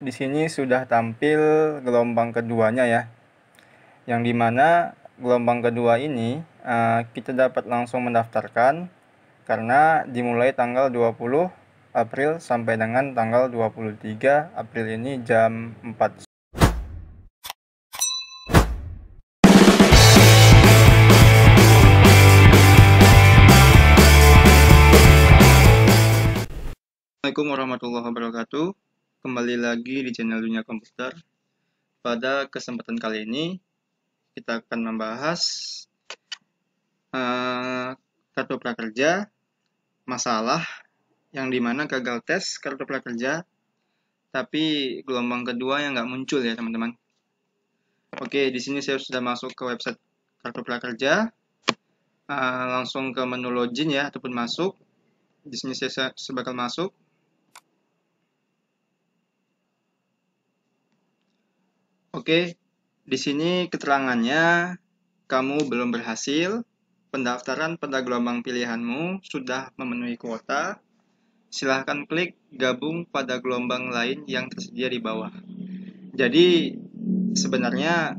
Di sini sudah tampil gelombang keduanya ya, yang dimana gelombang kedua ini kita dapat langsung mendaftarkan karena dimulai tanggal 20 April sampai dengan tanggal 23 April ini jam 4. Assalamualaikum warahmatullahi wabarakatuh. Kembali lagi di channel Dunia Komputer. Pada kesempatan kali ini kita akan membahas kartu prakerja, masalah yang dimana gagal tes kartu prakerja, tapi gelombang kedua yang nggak muncul ya teman-teman. Oke, di sini saya sudah masuk ke website kartu prakerja, langsung ke menu login ya ataupun masuk. Di sini saya bakal masuk. Oke, di sini keterangannya kamu belum berhasil. Pendaftaran pada gelombang pilihanmu sudah memenuhi kuota. Silahkan klik gabung pada gelombang lain yang tersedia di bawah. Jadi sebenarnya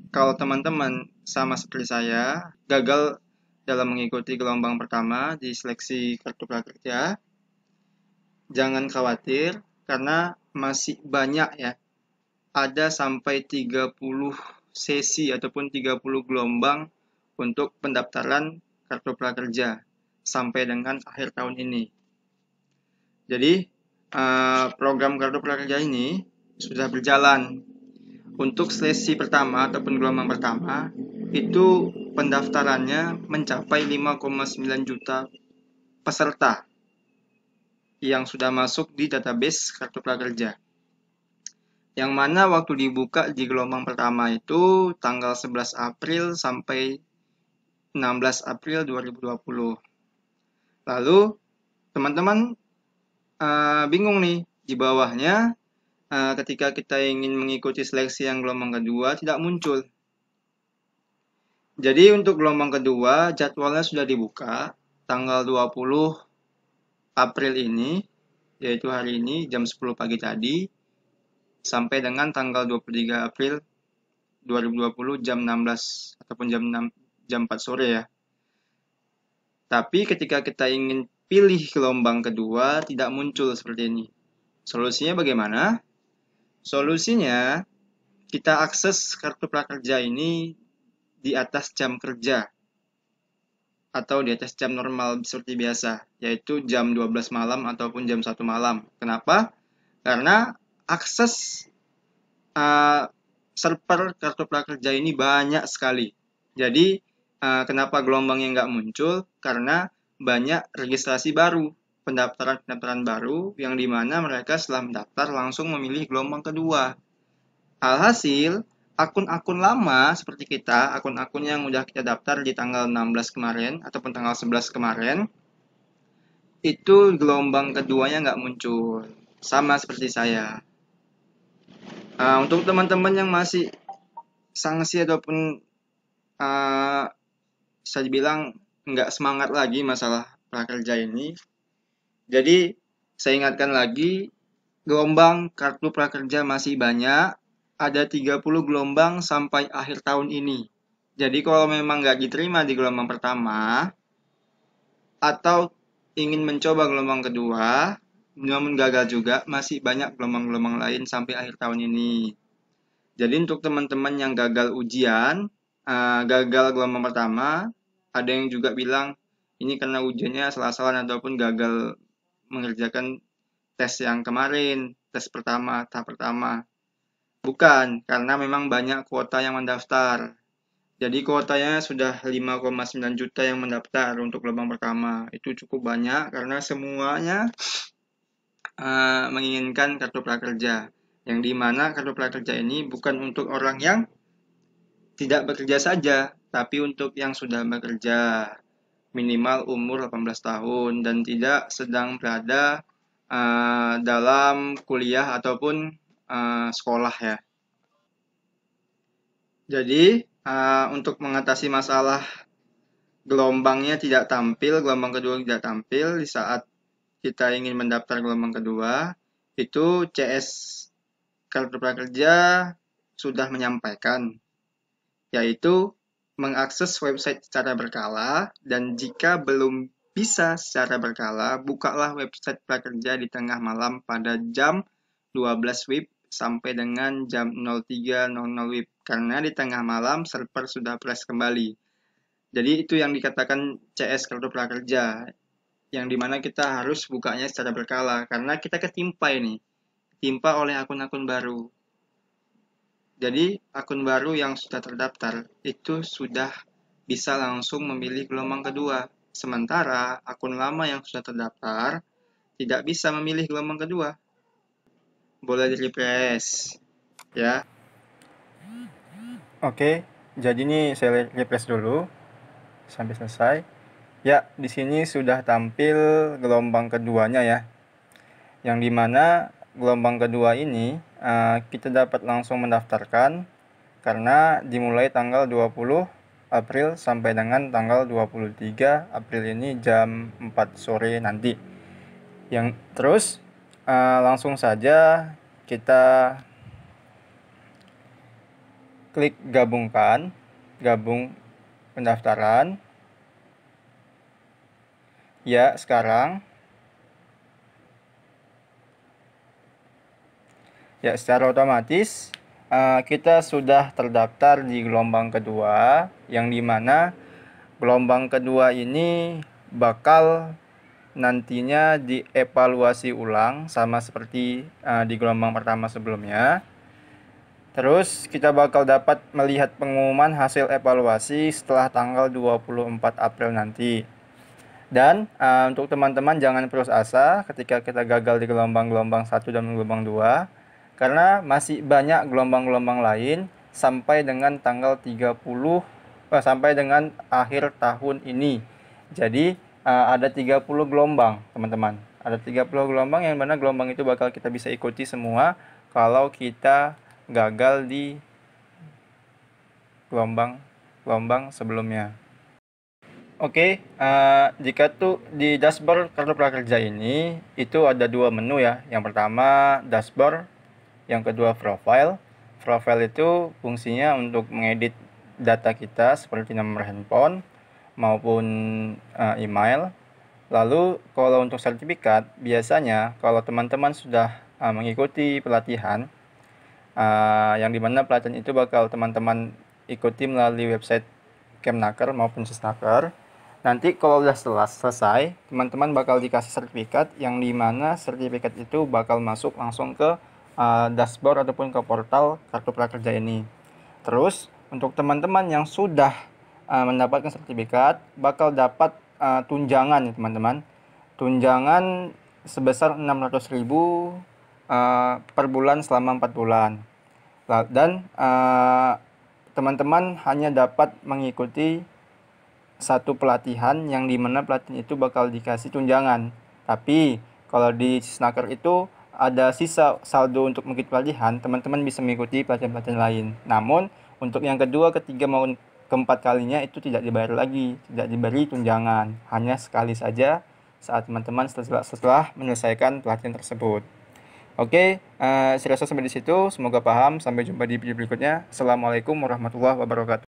kalau teman-teman sama seperti saya gagal dalam mengikuti gelombang pertama di seleksi kartu prakerja, jangan khawatir karena masih banyak ya. Ada sampai 30 sesi ataupun 30 gelombang untuk pendaftaran kartu prakerja sampai dengan akhir tahun ini. Jadi program kartu prakerja ini sudah berjalan. Untuk sesi pertama ataupun gelombang pertama itu pendaftarannya mencapai 5,9 juta peserta yang sudah masuk di database kartu prakerja. Yang mana waktu dibuka di gelombang pertama itu tanggal 11 April sampai 16 April 2020. Lalu teman-teman bingung nih, di bawahnya ketika kita ingin mengikuti seleksi yang gelombang kedua tidak muncul. Jadi untuk gelombang kedua jadwalnya sudah dibuka tanggal 20 April ini, yaitu hari ini jam 10 pagi tadi, sampai dengan tanggal 23 April 2020 jam 16 ataupun jam 4 sore ya. Tapi ketika kita ingin pilih gelombang kedua tidak muncul seperti ini. Solusinya bagaimana? Solusinya kita akses kartu prakerja ini di atas jam kerja atau di atas jam normal seperti biasa, yaitu jam 12 malam ataupun jam 1 malam. Kenapa? Karena akses server kartu prakerja ini banyak sekali. Jadi kenapa gelombangnya nggak muncul? Karena banyak registrasi baru, pendaftaran baru, yang dimana mereka setelah mendaftar langsung memilih gelombang kedua. Alhasil, akun-akun lama seperti kita, akun-akun yang udah kita daftar di tanggal 16 kemarin, ataupun tanggal 11 kemarin, itu gelombang keduanya nggak muncul. Sama seperti saya. Untuk teman-teman yang masih sanksi ataupun bisa dibilang nggak semangat lagi masalah prakerja ini, jadi saya ingatkan lagi, gelombang kartu prakerja masih banyak, ada 30 gelombang sampai akhir tahun ini. Jadi kalau memang nggak diterima di gelombang pertama atau ingin mencoba gelombang kedua namun gagal juga, masih banyak gelombang-gelombang lain sampai akhir tahun ini. Jadi untuk teman-teman yang gagal ujian, gagal gelombang pertama, ada yang juga bilang ini karena ujiannya salah-salah ataupun gagal mengerjakan tes yang kemarin, tes pertama, tahap pertama. Bukan, karena memang banyak kuota yang mendaftar. Jadi kuotanya sudah 5,9 juta yang mendaftar untuk gelombang pertama. Itu cukup banyak karena semuanya menginginkan kartu prakerja. Yang dimana kartu prakerja ini bukan untuk orang yang tidak bekerja saja, tapi untuk yang sudah bekerja, minimal umur 18 tahun dan tidak sedang berada dalam kuliah ataupun sekolah ya. Jadi untuk mengatasi masalah gelombangnya tidak tampil, gelombang kedua tidak tampil di saat kita ingin mendaftar gelombang kedua, itu CS Kartu Prakerja sudah menyampaikan, yaitu mengakses website secara berkala, dan jika belum bisa secara berkala, bukalah website prakerja di tengah malam pada jam 12 WIB sampai dengan jam 03.00 WIB, karena di tengah malam server sudah fresh kembali. Jadi itu yang dikatakan CS Kartu Prakerja, yang dimana kita harus bukanya secara berkala, karena kita ketimpa oleh akun-akun baru. Jadi, akun baru yang sudah terdaftar itu sudah bisa langsung memilih gelombang kedua. Sementara akun lama yang sudah terdaftar tidak bisa memilih gelombang kedua. Boleh di-refresh, ya. Oke, jadi ini saya refresh dulu sampai selesai. Ya, di sini sudah tampil gelombang keduanya ya. Yang dimana gelombang kedua ini kita dapat langsung mendaftarkan karena dimulai tanggal 20 April sampai dengan tanggal 23 April ini jam 4 sore nanti. Yang terus langsung saja kita klik gabung pendaftaran. Ya, sekarang ya secara otomatis kita sudah terdaftar di gelombang kedua, yang dimana gelombang kedua ini bakal nantinya dievaluasi ulang sama seperti di gelombang pertama sebelumnya. Terus kita bakal dapat melihat pengumuman hasil evaluasi setelah tanggal 24 April nanti. Dan untuk teman-teman jangan putus asa ketika kita gagal di gelombang 1 dan gelombang 2, karena masih banyak gelombang-gelombang lain sampai dengan tanggal 30 sampai dengan akhir tahun ini. Jadi ada 30 gelombang, teman-teman. Ada 30 gelombang yang mana gelombang itu bakal kita bisa ikuti semua kalau kita gagal di gelombang sebelumnya. Oke, jika tuh di dashboard Kartu Prakerja ini itu ada dua menu ya. Yang pertama dashboard, yang kedua profile. Profile itu fungsinya untuk mengedit data kita seperti nomor handphone maupun email. Lalu kalau untuk sertifikat, biasanya kalau teman-teman sudah mengikuti pelatihan, yang dimana pelatihan itu bakal teman-teman ikuti melalui website Kemnaker maupun Sisnaker. Nanti kalau udah selesai, teman-teman bakal dikasih sertifikat, yang dimana sertifikat itu bakal masuk langsung ke dashboard ataupun ke portal Kartu Prakerja ini. Terus untuk teman-teman yang sudah mendapatkan sertifikat, bakal dapat tunjangan ya teman-teman. Tunjangan sebesar 600.000 per bulan selama 4 bulan. Dan teman-teman hanya dapat mengikuti satu pelatihan, yang dimana pelatihan itu bakal dikasih tunjangan. Tapi kalau di Sisnaker itu ada sisa saldo untuk mengikuti pelatihan, teman-teman bisa mengikuti pelatihan-pelatihan lain. Namun untuk yang kedua, ketiga maupun keempat kalinya itu tidak dibayar lagi, tidak diberi tunjangan, hanya sekali saja saat teman-teman setelah menyelesaikan pelatihan tersebut. Oke, saya rasa sampai di situ. Semoga paham. Sampai jumpa di video berikutnya. Assalamualaikum warahmatullahi wabarakatuh.